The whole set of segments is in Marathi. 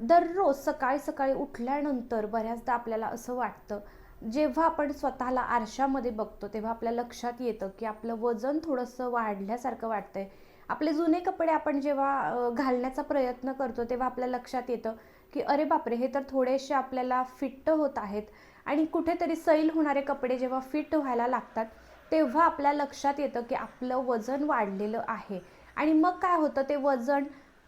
दररोज सकाळी सकाळी उठल्यानंतर बऱ्याचदा आपल्याला असं वाटतं, जेव्हा आपण स्वतःला आरशामध्ये बघतो तेव्हा आपल्या लक्षात येतं की आपलं वजन थोडंसं वाढल्यासारखं वाटतंय. आपले जुने कपडे आपण जेव्हा घालण्याचा प्रयत्न करतो तेव्हा आपल्या लक्षात येतं की अरे बापरे, हे तर थोडेसे आपल्याला फिट्ट होत आहेत. आणि कुठेतरी सैल होणारे कपडे जेव्हा फिट व्हायला लागतात तेव्हा आपल्या लक्षात येतं की आपलं वजन वाढलेलं आहे. आणि मग काय होतं, ते वजन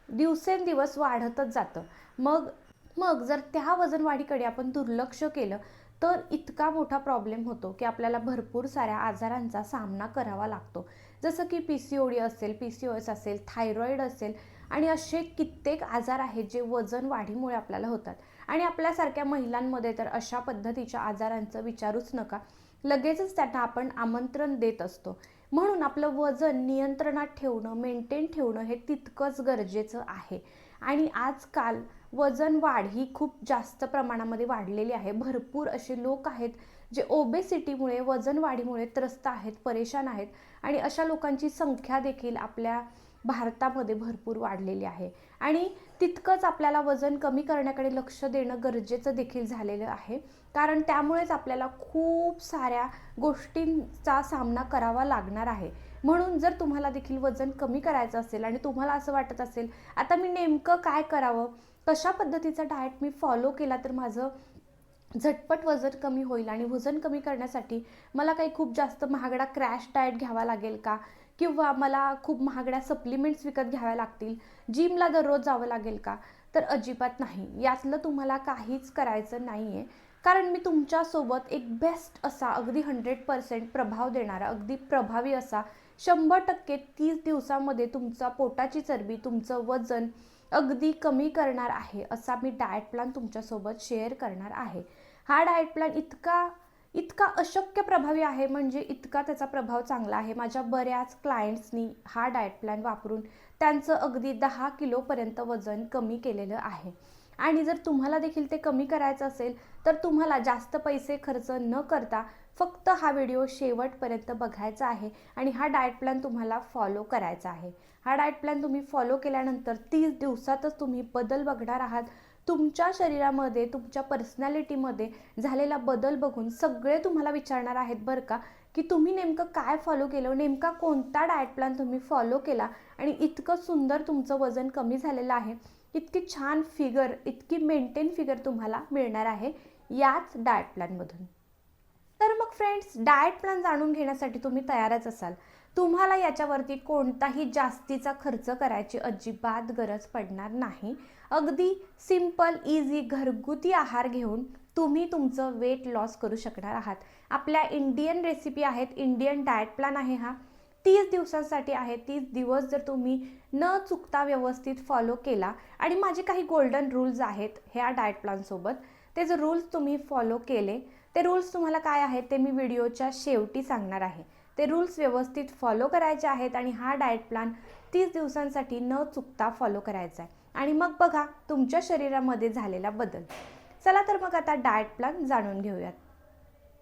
दिवसेंदिवस वाढतच जातं. मग मग जर त्या वजनवाढीकडे आपण दुर्लक्ष केलं तर इतका मोठा प्रॉब्लेम होतो की आपल्याला भरपूर साऱ्या आजारांचा सामना करावा लागतो. जसं की PCOD असेल, PCOS असेल, थायरॉईड असेल आणि असे कित्येक आजार आहेत जे वजन वाढीमुळे आपल्याला होतात. आणि आपल्यासारख्या महिलांमध्ये तर अशा पद्धतीच्या आजारांचं विचारूच नका, लगेचच त्यांना आपण आमंत्रण देत असतो. म्हणून आपलं वजन नियंत्रणात ठेवणं, मेंटेन ठेवणं हे तितकंच गरजेचं आहे. आणि आजकाल वजन वाढ ही खूप जास्त प्रमाणामध्ये वाढलेली आहे. भरपूर असे लोक आहेत जे ओबेसिटीमुळे, वजन वाढीमुळे त्रस्त आहेत, परेशान आहेत. आणि अशा लोकांची संख्या देखील आपल्या भारतामध्ये भरपूर वाढलेली आहे. आणि तितकंच आपल्याला वजन कमी करण्याकडे लक्ष देणं गरजेचं देखील झालेलं आहे. कारण त्यामुळेच आपल्याला खूप साऱ्या गोष्टींचा सामना करावा लागणार आहे. म्हणून जर तुम्हाला देखील वजन कमी करायचं असेल आणि तुम्हाला असं वाटत असेल, आता मी नेमकं काय करावं, कशा पद्धतीचा डाएट मी फॉलो केला तर माझं झटपट वजन कमी होईल आणि वजन कमी करण्यासाठी मला काही खूप जास्त महागडा क्रॅश डाएट घ्यावा लागेल का, किंवा मला खूप महागड्या सप्लिमेंट्स विकत घ्याव्या लागतील, जिमला दररोज जावं लागेल का, तर अजिबात नाही. यातलं तुम्हाला काहीच करायचं नाही आहे. कारण मी तुमच्यासोबत एक बेस्ट असा, अगदी 100% प्रभाव देणारा, अगदी प्रभावी असा 100% 30 दिवसामध्ये तुमचा पोटाची चरबी, तुमचं वजन अगदी कमी करणार आहे असा मी डाएट प्लॅन तुमच्यासोबत शेअर करणार आहे. हा डाएट प्लॅन इतका इतका अशक्य प्रभावी आहे, म्हणजे इतका त्याचा प्रभाव चांगला आहे. माझ्या बऱ्याच क्लायंट्सनी हा डाएट प्लॅन वापरून त्यांचं अगदी 10 किलोपर्यंत वजन कमी केलेलं आहे. आणि जर तुम्हाला देखील ते कमी करायचं असेल तर तुम्हाला जास्त पैसे खर्च न करता फक्त हा व्हिडिओ शेवटपर्यंत बघायचा आहे आणि हा डाएट प्लॅन तुम्हाला फॉलो करायचा आहे. हा डाएट प्लॅन तुम्ही फॉलो केल्यानंतर 30 दिवसातच तुम्ही बदल बघणार आहात. तुमच्या शरीरामध्ये, तुमच्या पर्सनॅलिटीमध्ये झालेला बदल बघून सगळे तुम्हाला विचारणार आहेत बरं का, की तुम्ही नेमकं काय फॉलो केलं, नेमका कोणता डाएट प्लॅन तुम्ही फॉलो केला आणि इतकं सुंदर तुमचं वजन कमी झालेलं आहे. इतकी छान फिगर, इतकी मेंटेन फिगर तुम्हाला मिळणार आहे याच डाएट प्लॅनमधून. तर मग फ्रेंड्स, डाएट प्लॅन जाणून घेण्यासाठी तुम्ही तयारच असाल. तुम्हाला याच्यावरती कोणताही जास्तीचा खर्च करायची अजिबात गरज पडणार नाही. अगदी सिंपल, इझी, घरगुती आहार घेऊन तुम्ही तुमचं वेट लॉस करू शकणार आहात. आपल्या इंडियन रेसिपी आहेत, इंडियन डाएट प्लॅन आहे हा. 30 दिवसांसाठी आहे. 30 दिवस जर तुम्ही न चुकता व्यवस्थित फॉलो केला आणि माझे काही गोल्डन रूल्स आहेत ह्या डाएट प्लॅनसोबत, ते जर रूल्स तुम्ही फॉलो केले, ते रूल्स तुम्हाला काय आहेत ते मी व्हिडिओच्या शेवटी सांगणार आहे. ते रूल्स व्यवस्थित फॉलो करायचे आहेत आणि हा डाएट प्लॅन 30 दिवसांसाठी न चुकता फॉलो करायचा आहे. आणि मग बघा तुमच्या शरीरामध्ये झालेला बदल. चला तर मग आता डाएट प्लॅन जाणून घेऊयात.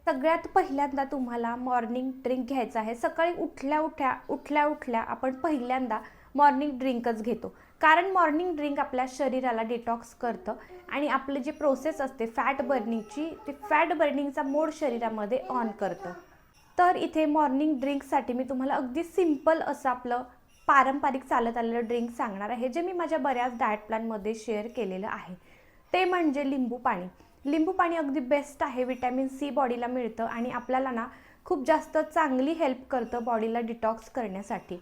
सगळ्यात पहिल्यांदा तुम्हाला मॉर्निंग ड्रिंक घ्यायचा आहे. सकाळी उठल्या आपण पहिल्यांदा मॉर्निंग ड्रिंकच घेतो. कारण मॉर्निंग ड्रिंक आपल्या शरीराला डिटॉक्स करतं आणि आपली जी प्रोसेस असते फॅट बर्निंगची, ती फॅट बर्निंगचा मोड शरीरामध्ये ऑन करतं. तर इथे मॉर्निंग ड्रिंकसाठी मी तुम्हाला अगदी सिंपल असं आपलं पारंपरिक चालत आलेलं ड्रिंक सांगणार आहे, जे मी माझ्या बऱ्याच डाएट प्लॅनमध्ये शेअर केलेलं आहे. ते म्हणजे लिंबू पाणी. लिंबू पाणी अगदी बेस्ट आहे. विटॅमिन C बॉडीला मिळतं आणि आपल्याला ना खूप जास्त चांगली हेल्प करतं बॉडीला डिटॉक्स करण्यासाठी.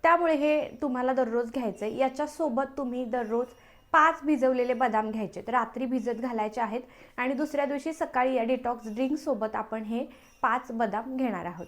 त्यामुळे हे तुम्हाला दररोज घ्यायचं आहे. याच्यासोबत तुम्ही दररोज 5 भिजवलेले बदाम घ्यायचे, रात्री भिजत घालायचे आहेत आणि दुसऱ्या दिवशी सकाळी या डिटॉक्स ड्रिंकसोबत आपण हे 5 बदाम घेणार आहोत.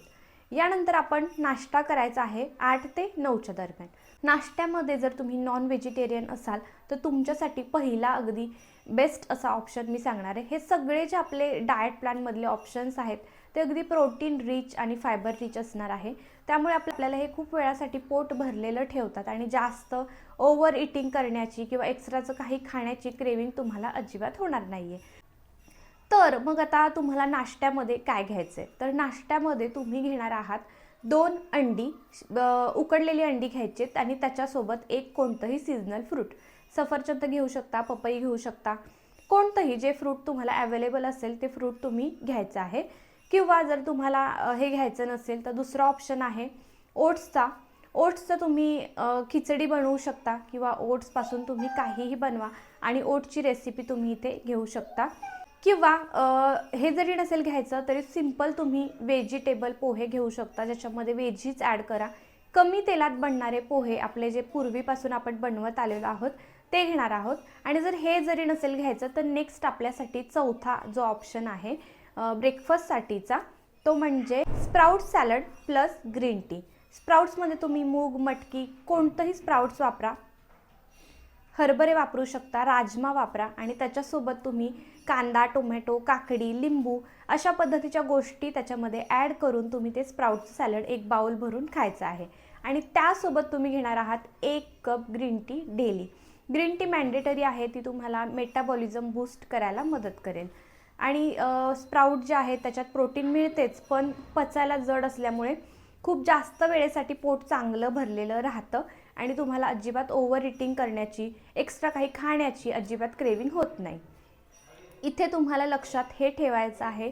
यानंतर आपण नाश्ता करायचा आहे 8 ते 9च्या दरम्यान. नाश्त्यामध्ये जर तुम्ही नॉन व्हेजिटेरियन असाल तर तुमच्यासाठी पहिला अगदी बेस्ट असा ऑप्शन मी सांगणार आहे. हे सगळे जे आपले डाएट प्लॅनमधले ऑप्शन्स आहेत ते अगदी प्रोटीन रिच आणि फायबर रिच असणार आहे. त्यामुळे आपल्याला हे खूप वेळासाठी पोट भरलेलं ठेवतात आणि जास्त ओव्हर इटिंग करण्याची किंवा एक्स्ट्राचं काही खाण्याची क्रेविंग तुम्हाला अजिबात होणार नाही आहे. तर मग आता तुम्हाला नाश्त्यामध्ये काय घ्यायचं आहे, तर नाश्त्यामध्ये तुम्ही घेणार आहात 2 अंडी, उकडलेली अंडी घ्यायची आणि त्याच्यासोबत एक कोणतंही सीजनल फ्रूट. सफरचंद घेऊ शकता, पपई घेऊ शकता, कोणतंही जे फ्रूट तुम्हाला अवेलेबल असेल ते फ्रूट तुम्ही घ्यायचं आहे. किंवा जर तुम्हाला हे घ्यायचं नसेल तर दुसरा ऑप्शन आहे ओट्सचा. ओट्सचं तुम्ही खिचडी बनवू शकता किंवा ओट्सपासून तुम्ही काहीही बनवा आणि ओट्सची रेसिपी तुम्ही इथे घेऊ शकता. किंवा हे जरी नसेल घ्यायचं तरी सिंपल तुम्ही व्हेजिटेबल पोहे घेऊ शकता, ज्याच्यामध्ये व्हेजीज ॲड करा. कमी तेलात बनणारे पोहे आपले जे पूर्वीपासून आपण बनवत आलेलो आहोत ते घेणार आहोत. आणि जर हे जरी नसेल घ्यायचं तर नेक्स्ट आपल्यासाठी चौथा जो ऑप्शन आहे ब्रेकफास्टसाठीचा, तो म्हणजे sprout salad plus green tea. स्प्राउट्समध्ये तुम्ही मूग, मटकी कोणतंही स्प्राउट्स वापरा, हरभरे वापरू शकता, राजमा वापरा आणि त्याच्यासोबत तुम्ही कांदा, टोमॅटो, काकडी, लिंबू अशा पद्धतीच्या गोष्टी त्याच्यामध्ये ॲड करून तुम्ही ते स्प्राउट सॅलड एक बाउल भरून खायचं आहे. आणि त्यासोबत तुम्ही घेणार आहात 1 cup green tea daily. Green tea mandatory आहे, ती तुम्हाला मेटाबॉलिझम बूस्ट करायला मदत करेल. आणि स्प्राउट जे आहे त्याच्यात प्रोटीन मिळतेच, पण पचायला जड असल्यामुळे खूप जास्त वेळेसाठी पोट चांगलं भरलेलं राहतं आणि तुम्हाला अजिबात ओव्हर इटिंग करण्याची, एक्स्ट्रा काही खाण्याची अजिबात क्रेविंग होत नाही. इथे तुम्हाला लक्षात हे ठेवायचं आहे,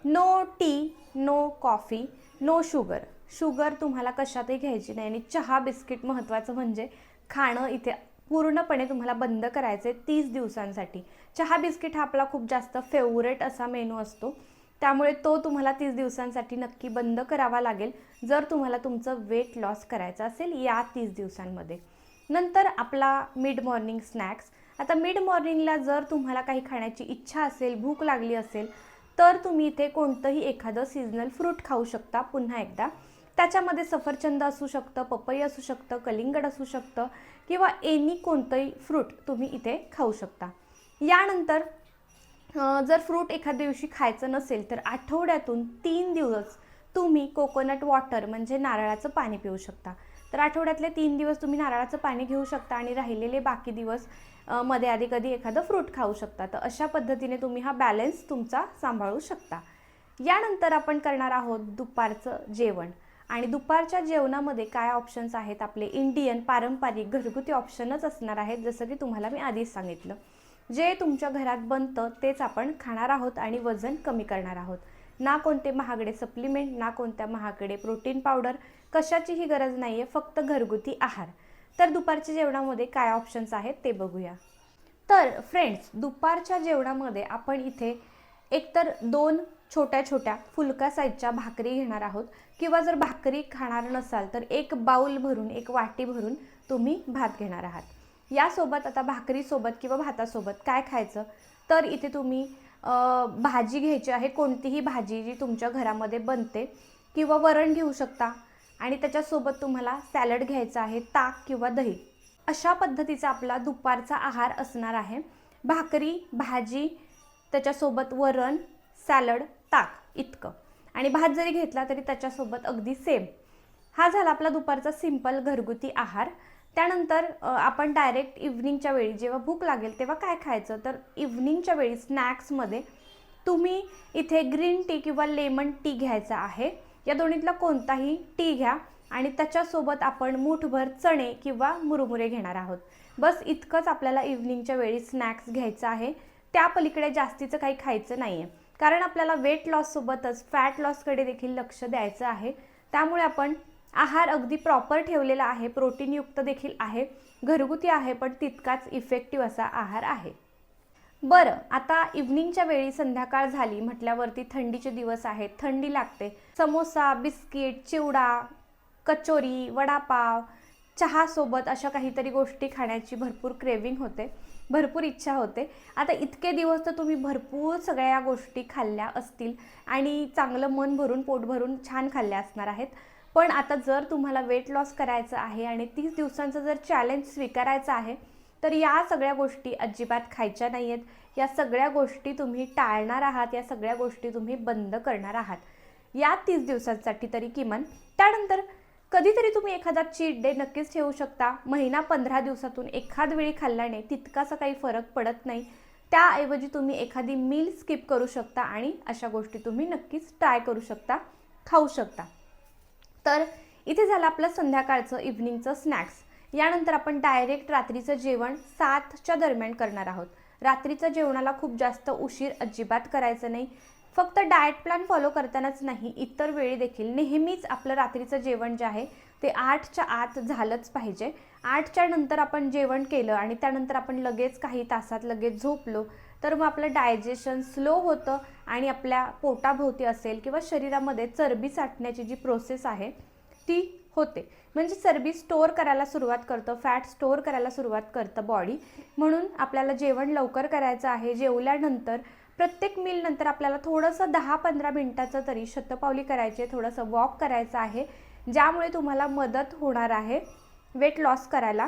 no tea, no coffee, no sugar. Sugar तुम्हाला कशातही घ्यायची नाही. आणि चहा, बिस्किट महत्त्वाचं म्हणजे खाणं इथे पूर्णपणे तुम्हाला बंद करायचं आहे 30 दिवसांसाठी. चहा बिस्किट हा आपला खूप जास्त फेवरेट असा मेनू असतो, त्यामुळे तो तुम्हाला 30 दिवसांसाठी नक्की बंद करावा लागेल जर तुम्हाला तुमचं वेट लॉस करायचं असेल या 30 दिवसांमध्ये. नंतर आपला मिड मॉर्निंग स्नॅक्स. आता मिड मॉर्निंगला जर तुम्हाला काही खाण्याची इच्छा असेल, भूक लागली असेल तर तुम्ही इथे कोणतंही एखादं सीजनल फ्रूट खाऊ शकता. पुन्हा एकदा त्याच्यामध्ये सफरचंद असू शकतं, पपई असू शकतं, कलिंगड असू शकतं किंवा एनी कोणतंही फ्रूट तुम्ही इथे खाऊ शकता. यानंतर जर फ्रूट एखाद्या दिवशी खायचं नसेल तर आठवड्यातून 3 दिवस तुम्ही कोकोनट वॉटर म्हणजे नारळाचं पाणी पिऊ शकता. तर आठवड्यातले 3 दिवस तुम्ही नारळाचं पाणी घेऊ शकता आणि राहिलेले बाकी दिवस मध्ये आधी कधी एखादं फ्रूट खाऊ शकता. तर अशा पद्धतीने तुम्ही हा बॅलन्स तुमचा सांभाळू शकता. यानंतर आपण करणार आहोत दुपारचं जेवण. आणि दुपारच्या जेवणामध्ये काय ऑप्शन्स आहेत, आपले इंडियन पारंपरिक घरगुती ऑप्शनच असणार आहेत, जसं की तुम्हाला मी आधीच सांगितलं. जे तुमच्या घरात बनतं तेच आपण खाणार आहोत आणि वजन कमी करणार आहोत. ना कोणते महागडे सप्लिमेंट, ना कोणत्या महागडे प्रोटीन पावडर, कशाचीही गरज नाही आहे, फक्त घरगुती आहार. तर दुपारच्या जेवणामध्ये काय ऑप्शन्स आहेत ते बघूया. तर फ्रेंड्स, दुपारच्या जेवणामध्ये आपण इथे एकतर 2 छोट्या छोट्या फुलका साईजच्या भाकरी घेणार आहोत. किंवा जर भाकरी खाणार नसाल तर 1 बाउल भरून, 1 वाटी भरून तुम्ही भात घेणार आहात. यासोबत आता भाकरीसोबत किंवा भातासोबत काय खायचं, तर इथे तुम्ही भाजी घ्यायची आहे, कोणतीही भाजी जी तुमच्या घरामध्ये बनते, किंवा वरण घेऊ शकता. आणि त्याच्यासोबत तुम्हाला सॅलड घ्यायचं आहे, ताक किंवा दही. अशा पद्धतीचा आपला दुपारचा आहार असणार आहे. भाकरी, भाजी, त्याच्यासोबत वरण, सॅलड, ताक इतकं. आणि भात जरी घेतला तरी त्याच्यासोबत अगदी सेम. हा झाला आपला दुपारचा सिंपल घरगुती आहार. त्यानंतर आपण डायरेक्ट इव्हनिंगच्या वेळी जेव्हा भूक लागेल तेव्हा काय खायचं, तर इव्हनिंगच्या वेळी स्नॅक्समध्ये तुम्ही इथे ग्रीन टी किंवा लेमन टी घ्यायचा आहे. या दोन्हीतला कोणताही टी घ्या आणि त्याच्यासोबत आपण मूठभर चणे किंवा मुरमुरे घेणार आहोत. बस इतकंच आपल्याला इव्हनिंगच्या वेळी स्नॅक्स घ्यायचं आहे. त्या पलीकडे जास्तीचं काही खायचं नाही आहे, कारण आपल्याला वेट लॉससोबतच फॅट लॉसकडे देखील लक्ष द्यायचं आहे. त्यामुळे आपण आहार अगदी प्रॉपर ठेवलेला आहे, प्रोटीनयुक्त देखील आहे, घरगुती आहे, पण तितकाच इफेक्टिव्ह असा आहार आहे. बरं, आता इव्हनिंगच्या वेळी संध्याकाळ झाली म्हटल्यावरती थंडीचे दिवस आहेत, थंडी लागते. समोसा, बिस्किट, चिवडा, कचोरी, वडापाव, चहासोबत अशा काहीतरी गोष्टी खाण्याची भरपूर क्रेविंग होते, भरपूर इच्छा होते. आता इतके दिवस तर तुम्ही भरपूर सगळ्या गोष्टी खाल्ल्या असतील आणि चांगलं मन भरून, पोट भरून छान खाल्ल्या असणार आहेत. पण आता जर तुम्हाला वेट लॉस करायचं आहे आणि 30 दिवसांचं जर चॅलेंज स्वीकारायचं आहे तर या सगळ्या गोष्टी अजिबात खायच्या नाही आहेत. या सगळ्या गोष्टी तुम्ही टाळणार आहात, या सगळ्या गोष्टी तुम्ही बंद करणार आहात या 30 दिवसांसाठी तरी किमान. त्यानंतर कधीतरी तुम्ही एखादा चीट डे नक्कीच ठेवू शकता. महिना 15 दिवसातून एखाद वेळी खाल्ल्याने तितकासा काही फरक पडत नाही. त्याऐवजी तुम्ही एखादी मील स्किप करू शकता आणि अशा गोष्टी तुम्ही नक्कीच ट्राय करू शकता, खाऊ शकता. तर इथे झालं आपलं संध्याकाळचं इव्हनिंगचं स्नॅक्स. यानंतर आपण डायरेक्ट रात्रीचं जेवण 7च्या दरम्यान करणार आहोत. रात्रीच्या जेवणाला खूप जास्त उशीर अजिबात करायचं नाही. फक्त डाएट प्लॅन फॉलो करतानाच नाही, इतर वेळी देखील नेहमीच आपलं रात्रीचं जेवण जे आहे ते 8च्या आत झालंच पाहिजे. 8च्या नंतर आपण जेवण केलं आणि त्यानंतर आपण लगेच काही तासात लगेच झोपलो तर मग आपलं डायजेशन स्लो होतं आणि आपल्या पोटाभोवती असेल किंवा शरीरामध्ये चरबी साठण्याची जी प्रोसेस आहे ती होते. म्हणजे चरबी स्टोअर करायला सुरुवात करतं, फॅट स्टोअर करायला सुरुवात करतं बॉडी. म्हणून आपल्याला जेवण लवकर करायचं आहे. जेवल्यानंतर प्रत्येक मील नंतर आपल्याला थोडंसं 10-15 मिनिटाचं तरी शतपावली करायची आहे, थोडंसं वॉक करायचं आहे, ज्यामुळे तुम्हाला मदत होणार आहे वेट लॉस करायला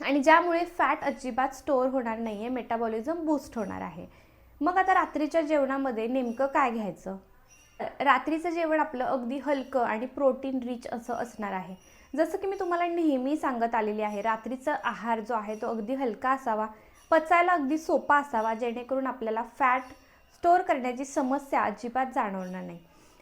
आणि ज्यामुळे फॅट अजिबात स्टोअर होणार नाही आहे, मेटाबॉलिझम बूस्ट होणार आहे. मग आता रात्रीच्या जेवणामध्ये नेमकं काय घ्यायचं? रात्रीचं जेवण आपलं अगदी हलकं आणि प्रोटीन रिच असं असणार आहे. जसं की मी तुम्हाला नेहमी सांगत आलेली आहे, रात्रीचा आहार जो आहे तो अगदी हलका असावा, पचायला अगदी सोपा असावा, जेणेकरून आपल्याला फॅट स्टोअर करण्याची समस्या अजिबात जाणवणार नाही.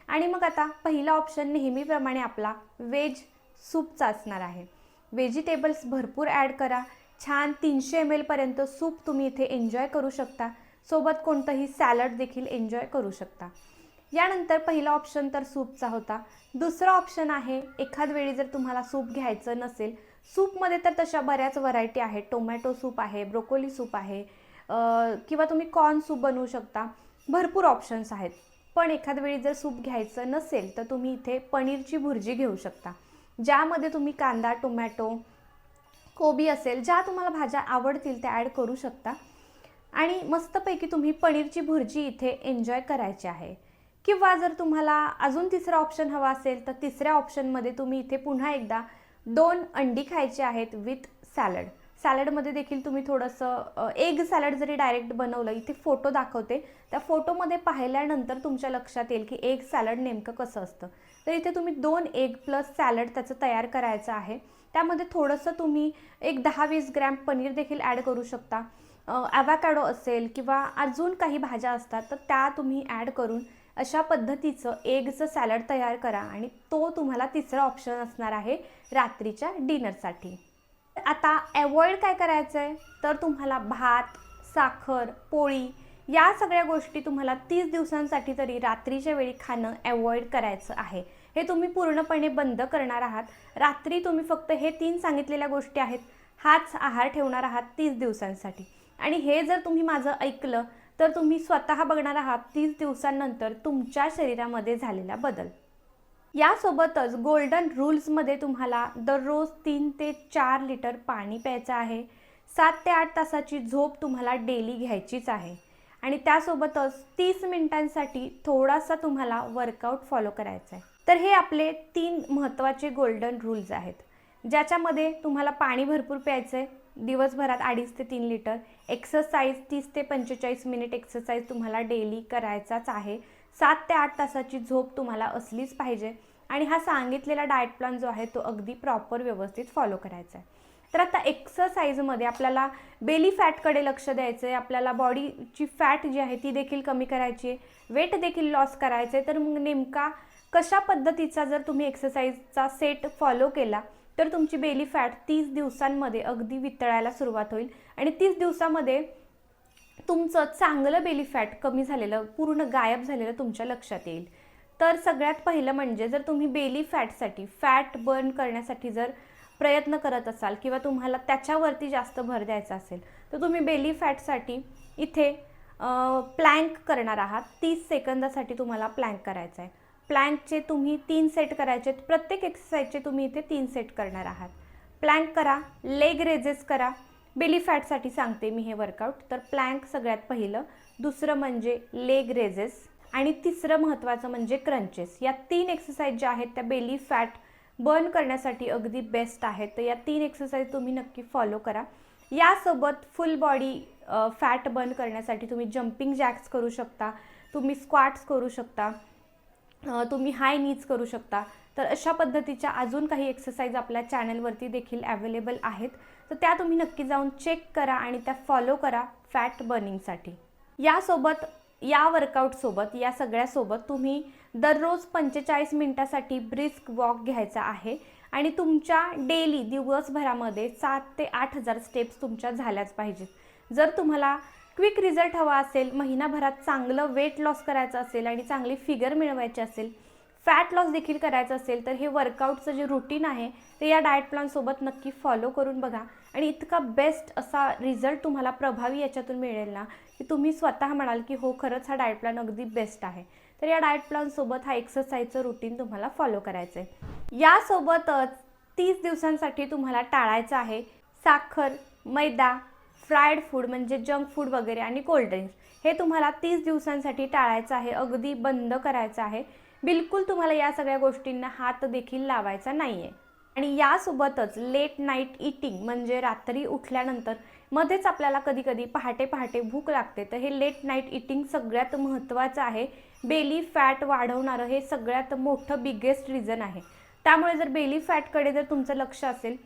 आणि मग आता पहिला ऑप्शन नेहमीप्रमाणे आपला व्हेज सूपचा असणार आहे. व्हेजिटेबल्स भरपूर ॲड करा. छान 300 ml पर्यंत सूप तुम्ही इथे एन्जॉय करू शकता. सोबत कोणतंही सॅलड देखील एन्जॉय करू शकता. यानंतर पहिला ऑप्शन तर सूपचा होता. दुसरा ऑप्शन आहे, एखाद वेळी जर तुम्हाला सूप घ्यायचं नसेल, सूपमध्ये तर तशा बऱ्याच व्हरायटी आहेत. टोमॅटो सूप आहे, ब्रोकोली सूप आहे, किंवा तुम्ही कॉर्न सूप बनवू शकता. भरपूर ऑप्शन्स आहेत. पण एखाद वेळी जर सूप घ्यायचं नसेल तर तुम्ही इथे पनीरची भुर्जी घेऊ शकता, ज्यामध्ये तुम्ही कांदा, टोमॅटो, कोबी असेल, ज्या तुम्हाला भाज्या आवडतील त्या ॲड करू शकता आणि मस्तपैकी तुम्ही पनीरची भुर्जी इथे एन्जॉय करायची आहे. किंवा जर तुम्हाला अजून तिसरा ऑप्शन हवा असेल तर तिसऱ्या ऑप्शनमध्ये तुम्ही इथे पुन्हा एकदा 2 अंडी खायची आहेत विथ सॅलड. सॅलडमध्ये देखील तुम्ही थोडंसं एग सॅलड जरी डायरेक्ट बनवलं, इथे फोटो दाखवते, त्या फोटोमध्ये पाहिल्यानंतर तुमच्या लक्षात येईल की एग सॅलड नेमकं कसं असतं. तर इथे तुम्ही 2 एग प्लस सॅलड त्याचं तयार करायचं आहे. त्यामध्ये थोडंसं तुम्ही एक 10-20 ग्रॅम पनीर देखील ॲड करू शकता. ॲव्होकॅडो असेल किंवा अजून काही भाज्या असतात तर त्या तुम्ही ॲड करून अशा पद्धतीचं एगचं सॅलड तयार करा आणि तो तुम्हाला तिसरा ऑप्शन असणार आहे रात्रीच्या डिनरसाठी. आता अवॉइड काय करायचं आहे तर तुम्हाला भात, साखर, पोळी या सगळ्या गोष्टी तुम्हाला 30 दिवसांसाठी तरी रात्रीच्या वेळी खाणं अवॉइड करायचं आहे. हे तुम्ही पूर्णपणे बंद करणार आहात. रात्री तुम्ही फक्त हे 3 सांगितलेल्या गोष्टी आहेत, हाच आहार ठेवणार आहात 30 दिवसांसाठी. आणि हे जर तुम्ही माझं ऐकलं तर तुम्ही स्वतः बघणार आहात 30 दिवसांनंतर तुमच्या शरीरामध्ये झालेला बदल. यासोबतच गोल्डन रूल्समध्ये तुम्हाला दररोज 3 ते 4 लिटर पाणी प्यायचं आहे. 7 ते 8 तासाची झोप तुम्हाला डेली घ्यायचीच आहे आणि त्यासोबतच 30 मिनिटांसाठी थोडासा तुम्हाला वर्कआउट फॉलो करायचा आहे. तर हे आपले 3 महत्त्वाचे गोल्डन रूल्स आहेत, ज्याच्यामध्ये तुम्हाला पाणी भरपूर प्यायचं आहे, दिवसभरात 2.5 ते 3 लिटर. एक्सरसाइज 30 ते 45 मिनिट एक्सरसाइज तुम्हाला डेली करायचाच आहे. 7 ते 8 तासाची झोप तुम्हाला असलीच पाहिजे आणि हा सांगितलेला डाएट प्लॅन जो आहे तो अगदी प्रॉपर व्यवस्थित फॉलो करायचा आहे. तर आता एक्सरसाइजमध्ये आपल्याला बेली फॅटकडे लक्ष द्यायचं आहे. आपल्याला बॉडीची फॅट जी आहे ती देखील कमी करायची आहे, वेट देखील लॉस करायचं आहे. तर मग नेमका कशा पद्धतीचा जर तुम्ही एक्सरसाइजचा सेट फॉलो केला तर तुमची बेली फॅट 30 दिवसांमध्ये अगदी वितळायला सुरुवात होईल आणि 30 दिवसामध्ये तुमचं चांगलं बेली फॅट कमी झालेलं, पूर्ण गायब झालेलं तुमच्या लक्षात येईल. तर सगळ्यात पहिलं म्हणजे जर तुम्ही बेली फॅटसाठी, फॅट बर्न करण्यासाठी जर प्रयत्न करत असाल किंवा तुम्हाला त्याच्यावरती जास्त भर द्यायचा असेल तर तुम्ही बेली फॅटसाठी इथे प्लँक करणार आहात. 30 सेकंदासाठी तुम्हाला प्लँक करायचं आहे. प्लँकचे तुम्ही 3 सेट करायचे आहेत. प्रत्येक एक्सरसाइजचे तुम्ही इथे 3 सेट करणार आहात. प्लँक करा, लेग रेजेस करा. बेली फॅटसाठी सांगते मी हे वर्कआउट. तर प्लँक सगळ्यात पहिलं, दुसरं म्हणजे लेग रेजेस आणि तिसरं महत्त्वाचं म्हणजे क्रंचेस. या 3 एक्सरसाइज ज्या आहेत त्या बेली फॅट बर्न करण्यासाठी अगदी बेस्ट आहेत. तर या 3 एक्सरसाइज तुम्ही नक्की फॉलो करा. यासोबत फुल बॉडी फॅट बर्न करण्यासाठी तुम्ही जम्पिंग जॅक्स करू शकता, तुम्ही स्क्वॅट्स करू शकता, तुम्ही हाय नीज करू शकता. तर अशा पद्धतीच्या अजून काही एक्सरसाइज आपल्या चॅनलवरती देखील अवेलेबल आहेत. तर त्या तुम्ही नक्की जाऊन चेक करा आणि त्या फॉलो करा फॅट बर्निंगसाठी. यासोबत, या वर्कआउटसोबत, या सगळ्यासोबत तुम्ही दररोज 45 मिनिटासाठी ब्रिस्क वॉक घ्यायचा आहे आणि तुमच्या डेली दिवसभरामध्ये 7 ते 8,000 स्टेप्स तुमच्या झाल्याच पाहिजेत। जर तुम्हाला क्विक रिझल्ट हवा असेल, महिनाभरात चांगलं वेट लॉस करायचं असेल आणि चांगली फिगर मिळवायची असेल, फॅट लॉस देखील करायचं असेल, तर हे वर्कआउटचं जे रुटीन आहे ते या डाएट प्लॅनसोबत नक्की फॉलो करून बघा आणि इतका बेस्ट असा रिझल्ट तुम्हाला प्रभावी याच्यातून मिळेल ना की तुम्ही स्वतः म्हणाल की हो खरंच हा डाएट प्लॅन अगदी बेस्ट आहे। तर या डाएट प्लॅनसोबत हा एक्सरसाइजचं रुटीन तुम्हाला फॉलो करायचं आहे। यासोबतच 30 दिवसांसाठी तुम्हाला टाळायचं आहे साखर, मैदा, फ्राईड फूड म्हणजे जंक फूड वगैरे आणि कोल्ड ड्रिंक्स। हे तुम्हाला 30 दिवसांसाठी टाळायचं आहे, अगदी बंद करायचं आहे। बिलकुल तुम्हाला या सगळ्या गोष्टींना हात देखील लावायचा नाही आहे। आणि यासोबतच लेट नाईट ईटिंग म्हणजे रात्री उठल्यानंतर मध्येच आपल्याला कधी कधी पहाटे पहाटे भूक लागते, तर हे लेट नाईट ईटिंग सगळ्यात महत्त्वाचं आहे। बेली फॅट वाढवणारं हे सगळ्यात मोठं बिगेस्ट रिझन आहे। त्यामुळे जर बेली फॅटकडे जर तुमचं लक्ष असेल,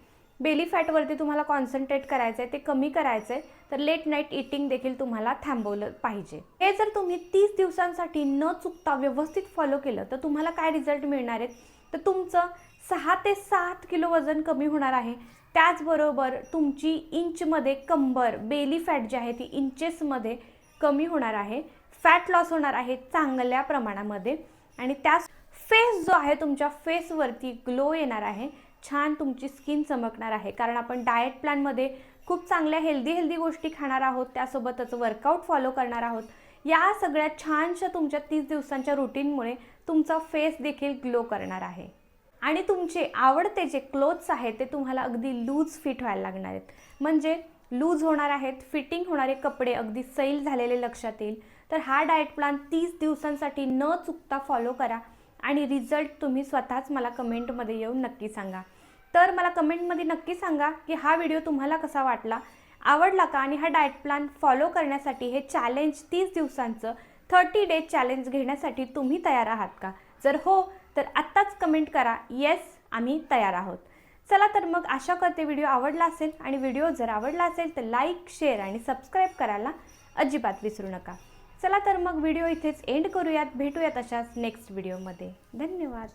बेली फॅटवरती तुम्हाला कॉन्सन्ट्रेट करायचं आहे, ते कमी करायचं आहे, तर लेट नाईट ईटिंग देखील तुम्हाला थांबवलं पाहिजे। हे जर तुम्ही 30 दिवसांसाठी न चुकता व्यवस्थित फॉलो केलं तर तुम्हाला काय रिझल्ट मिळणार आहेत, तर तुमचं 6 ते 7 किलो वजन कमी होणार आहे। त्याचबरोबर तुमची इंचमध्ये कंबर, बेली फॅट जी आहे ती इंचेसमध्ये कमी होणार आहे, फॅट लॉस होणार आहे चांगल्या प्रमाणामध्ये आणि त्या फेस जो आहे तुमच्या फेसवरती ग्लो येणार आहे, छान तुमची स्किन चमकणार आहे। कारण आपण डाएट प्लॅनमध्ये खूप चांगल्या हेल्दी गोष्टी खाणार आहोत, त्यासोबतच वर्कआउट फॉलो करणार आहोत। या सगळ्या छानशा तुमच्या 30 दिवसांच्या रुटीनमुळे तुमचा फेस देखील ग्लो करणार आहे आणि तुमचे आवडते जे क्लोथ्स आहेत ते तुम्हाला अगदी लूज फिट व्हायला लागणार आहेत, म्हणजे लूज होणार आहेत, फिटिंग होणारे कपडे अगदी सैल झालेले लक्षात येईल। तर हा डाएट प्लॅन 30 दिवसांसाठी न चुकता फॉलो करा आणि रिझल्ट तुम्ही स्वतःच मला कमेंटमध्ये येऊन नक्की सांगा। तर मला कमेंटमध्ये नक्की सांगा की हा व्हिडिओ तुम्हाला कसा वाटला, आवडला का आणि हा डाएट प्लॅन फॉलो करण्यासाठी हे चॅलेंज 30 दिवसांचं 30 डेज चॅलेंज घेण्यासाठी तुम्ही तयार आहात का? जर हो तर आत्ताच कमेंट करा येस आम्ही तयार आहोत। चला तर मग आशा करते व्हिडिओ आवडला असेल आणि व्हिडिओ जर आवडला असेल तर लाईक, शेअर आणि सबस्क्राईब करायला अजिबात विसरू नका। चला तर मग व्हिडिओ इथेच एंड करूयात, भेटूयात अशाच नेक्स्ट व्हिडिओमध्ये। धन्यवाद।